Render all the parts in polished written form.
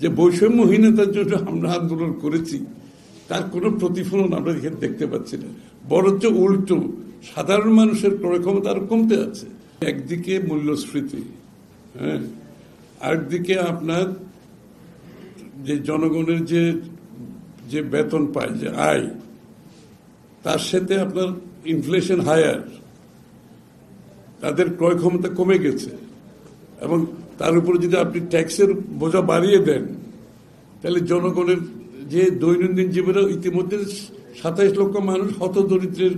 যে বৈষম্যহীনতার জন্য আমরা আন্দোলন করেছি তার কোনো প্রতিফলন আমরা এখানে দেখতে পাচ্ছি না, বরঞ্চ উল্টো সাধারণ মানুষের ক্রয় ক্ষমতা আরো কমতে আছে। একদিকে মূল্যস্ফীতি, হ্যাঁ, আরেকদিকে আপনার যে জনগণের যে বেতন পায়, যে আয়, তার সাথে আপনার ইনফ্লেশন হায়ার, তাদের ক্রয় ক্ষমতা কমে গেছে, এবং তার উপরে যদি আপনি ট্যাক্সের বোঝা বাড়িয়ে দেন তাহলে জনগণের যে দৈনন্দিন জীবনে ইতিমধ্যে 27 লক্ষ মানুষ হতদরিদ্রের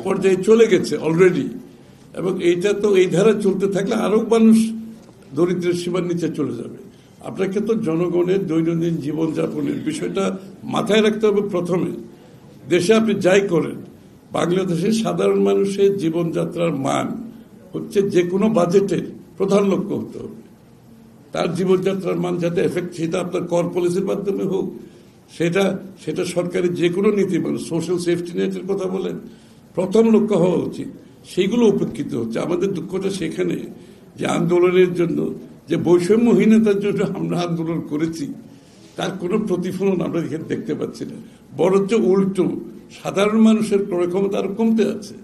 পর্যায়ে চলে গেছে অলরেডি, এবং এইটা তো এই ধারা চলতে থাকলে আরো মানুষ দরিদ্রের সীমার নিচে চলে যাবে। আপনাকে তো জনগণের দৈনন্দিন জীবনযাপনের বিষয়টা মাথায় রাখতে হবে। প্রথমে দেশে আপনি যাই করেন, বাংলাদেশের সাধারণ মানুষের জীবনযাত্রার মান হচ্ছে যে কোনো বাজেটের প্রধান লক্ষ্য হতে হবে। তার জীবনযাত্রার মান যাতে এফেক্ট, সেটা আপনার কর পলিসির মাধ্যমে হোক, সেটা সরকারি যে কোনো নীতি, মানে সোশ্যাল সেফটি নেটের কথা বলেন, প্রথম লক্ষ্য হওয়া উচিত। সেইগুলো উপেক্ষিত হচ্ছে। আমাদের দুঃখটা সেখানে যে আন্দোলনের জন্য, যে বৈষম্যহীনতার জন্য আমরা আন্দোলন করেছি তার কোনো প্রতিফলন আমরা এখানে দেখতে পাচ্ছি না, বরঞ্চ উল্টো সাধারণ মানুষের ক্রয় ক্ষমতা আরো কমতে আছে।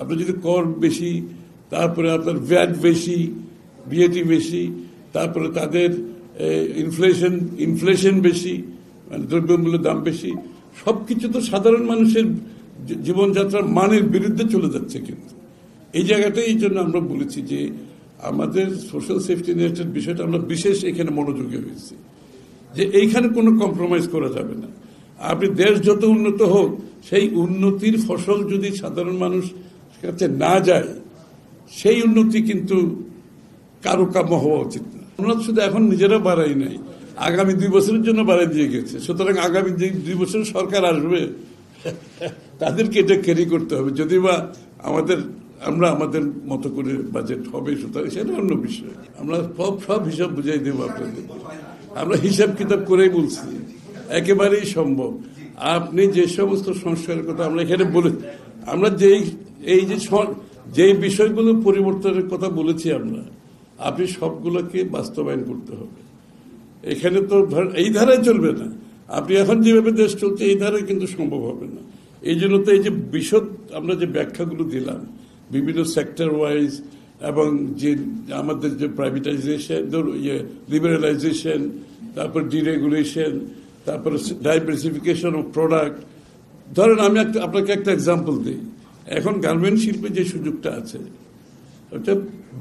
আপনি যদি কর বেশি, তারপরে আপনার ভ্যাট বেশি, বিএটি বেশি, তারপরে তাদের ইনফ্লেশন বেশি, মানে দ্রব্যমূল্যের দাম বেশি, সবকিছু তো সাধারণ মানুষের জীবনযাত্রার মানের বিরুদ্ধে চলে যাচ্ছে। কিন্তু এই জায়গাটাই এই জন্য আমরা বলেছি যে আমাদের সোশ্যাল সেফটি নেটের বিষয়টা আমরা বিশেষ এখানে মনোযোগী হয়েছি, যে এইখানে কোনো কম্প্রোমাইজ করা যাবে না। আপনি দেশ যত উন্নত হোক, সেই উন্নতির ফসল যদি সাধারণ মানুষ কাছে না যায়, সেই উন্নতি কিন্তু কারো কাম্য হওয়া উচিত না। আমরা শুধু এখন নিজেরা বাড়াই নাই, আগামী 2 বছরের জন্য বাড়াই দিয়ে গেছে। সুতরাং আগামী 2 বছর সরকার আসবে, তাদেরকে এটা ক্যারি করতে হবে। যদি বা আমরা আমাদের মতো করে বাজেট হবে, সুতরাং সেটা অন্য বিষয়। আমরা সব হিসাব বুঝাই দেবো আপনাদের। আমরা হিসাব কিতাব করেই বলছি, একেবারেই সম্ভব। আপনি যে সমস্ত সংস্কারের কথা আমরা এখানে বলে, আমরা যে বিষয়গুলো পরিবর্তনের কথা বলেছি, আপনি সবগুলোকে বাস্তবায়ন করতে হবে। এখানে তো এই ধারায় চলবে না। আপনি এখন যেভাবে দেশ চলছে এই ধারায় কিন্তু সম্ভব হবে না। এই জন্য তো এই যে বিশদ আমরা যে ব্যাখ্যাগুলো দিলাম বিভিন্ন সেক্টর ওয়াইজ, এবং যে আমাদের যে প্রাইভেটাইজেশন, লিবারালাইজেশন, তারপর ডিরেগুলেশন, তারপর ডাইভার্সিফিকেশন অফ প্রোডাক্ট। ধরেন আমি আপনাকে একটা এক্সাম্পল দিই। এখন গার্মেন্ট শিল্পে যে সুযোগটা আছে, ওটা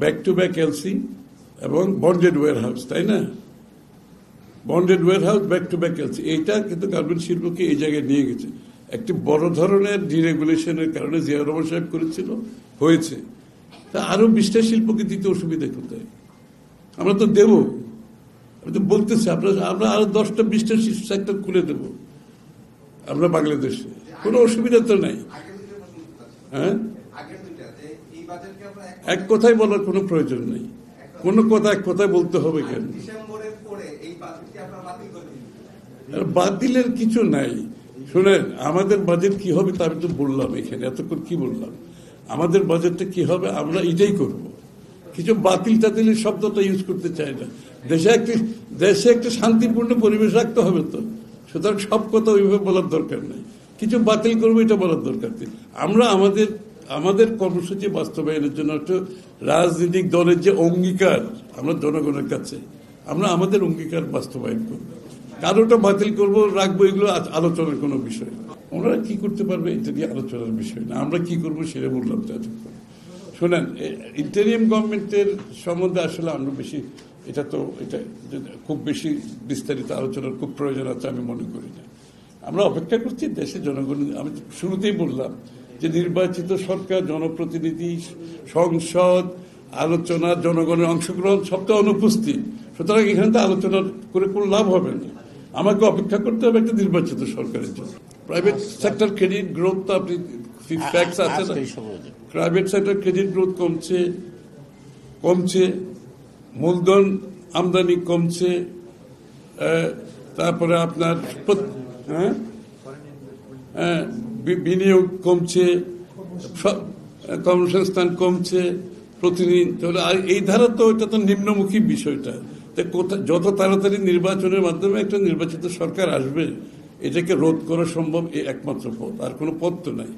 ব্যাক টু ব্যাক এলসি এবং বন্ডেড ওয়্যার হাউস, তাই না? Bonded warehouse, back to back LC, এইটা কিন্তু গার্মেন্ট শিল্পকে এই জায়গায় নিয়ে গেছে। একটি বড় ধরনের ডিরেগুলেশনের কারণে জিয়া রহমান সাহেব করেছিল, হয়েছে। তা আরো 20টা শিল্পকে দিতে অসুবিধা কোথায়? আমরা তো দেব, আমি তো বলতেছি, আমরা আরো 10টা 20টা সেক্টর খুলে দেব আমরা বাংলাদেশে, কোনো অসুবিধা তো নাই। হ্যাঁ, এক কথাই বলার কোনো প্রয়োজন নেই। কোনো কথা এক কথায় বলতে হবে কেন? বাতিলের কিছু নাই। শুনেন, আমাদের বাজেট কি হবে তা আমি তো বললাম এখানে, এতক্ষণ কি বললাম। আমাদের বাজেটটা কি হবে আমরা এটাই করব। কিছু বাতিল টাতিলের শব্দটা ইউজ করতে চাই না। দেশে একটা শান্তিপূর্ণ পরিবেশ রাখতে হবে তো, সুতরাং সব কথা ওইভাবে বলার দরকার নেই। কিছু বাতিল করবো এটা বলার দরকার নেই। আমরা আমাদের কর্মসূচি বাস্তবায়নের জন্য একটা রাজনৈতিক দলের যে অঙ্গীকার আমরা জনগণের কাছে, আমরা আমাদের অঙ্গীকার বাস্তবায়ন করবো। কারোটা বাতিল করবো, রাখবো, এগুলো আলোচনার কোনো বিষয় না। ওনারা কি করতে পারবে এটা নিয়ে আলোচনার বিষয় না। আমরা কি করবো সেটা বললাম। শোনেন, ইন্টারিয়াম গভর্নমেন্টের সম্বন্ধে আসলে আমরা এটা খুব বেশি বিস্তারিত আলোচনার খুব প্রয়োজন আছে আমি মনে করি না। আমরা অপেক্ষা করছি দেশের জনগণ। আমি শুরুতেই বললাম যে নির্বাচিত সরকার, জনপ্রতিনিধি, সংসদ, আলোচনা, জনগণের অংশগ্রহণ সব তো অনুপস্থিত। সুতরাং এখানে তো আলোচনা করে কোনো লাভ হবে না। আমাকে অপেক্ষা করতে হবে একটা নির্বাচিত সরকারের জন্য। প্রাইভেট সেক্টর ক্রেডিট গ্রোথ তো আপনি ফ্যাক্টস আছে না, প্রাইভেট সেক্টর ক্রেডিট গ্রোথ কমছে, মূলধন আমদানি কমছে, তারপরে আপনার বিনিয়োগ কমছে, কর্মসংস্থান কমছে প্রতিদিন। তাহলে এই ধারা তো এটা তো নিম্নমুখী বিষয়টা। যত তাড়াতাড়ি নির্বাচনের মাধ্যমে একটা নির্বাচিত সরকার আসবে, এটাকে রোধ করা সম্ভব এই একমাত্র পথ, আর কোনো পথ তো নাই।